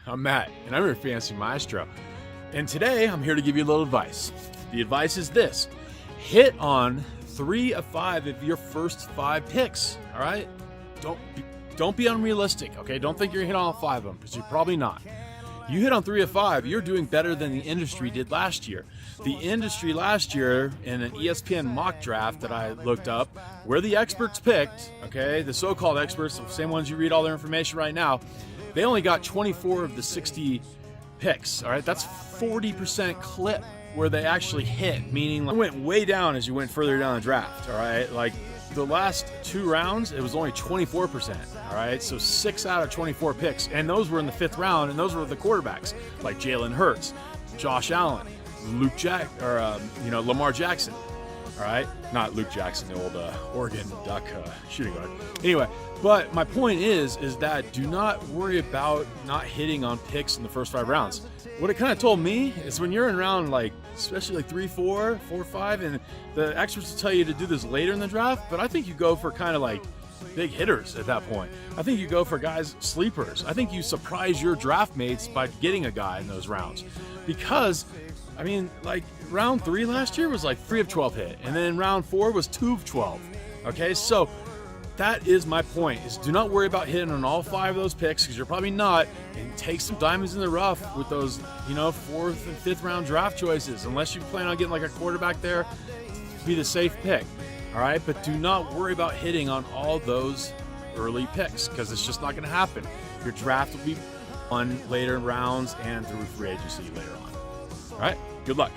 I'm Matt, and I'm your fantasy maestro. And today, I'm here to give you a little advice. The advice is this: hit on 3 of 5 of your first 5 picks. All right, don't be unrealistic. Okay, don't think you're gonna hit on all 5 of them, because you're probably not. You hit on 3 of 5, you're doing better than the industry did last year. The industry last year, in an ESPN mock draft that I looked up, where the experts picked, okay, the so-called experts, the same ones you read all their information right now, they only got 24 of the 60 picks. All right, that's 40% clip where they actually hit, meaning it went way down as you went further down the draft. All right, like the last 2 rounds, it was only 24%. All right, so 6 out of 24 picks, and those were in the 5th round, and those were the quarterbacks like Jalen Hurts, Josh Allen, Lamar Jackson. All right, not Luke Jackson, the old Oregon Duck shooting guard. Anyway, but my point is that do not worry about not hitting on picks in the first 5 rounds. What it kind of told me is when you're in round, like, especially like 3, 4, 5, and the experts will tell you to do this later in the draft, but I think you go for kind of like big hitters at that point. I think you go for guys, sleepers. I think you surprise your draft mates by getting a guy in those rounds. Because, I mean, like round 3 last year was like 3 of 12 hit, and then round 4 was 2 of 12. Okay, so that is my point, is do not worry about hitting on all 5 of those picks, because you're probably not, and take some diamonds in the rough with those, 4th and 5th round draft choices, unless you plan on getting like a quarterback there, be the safe pick. All right, but do not worry about hitting on all those early picks, because it's just not going to happen. Your draft will be on later rounds and through free agency later on. All right, good luck.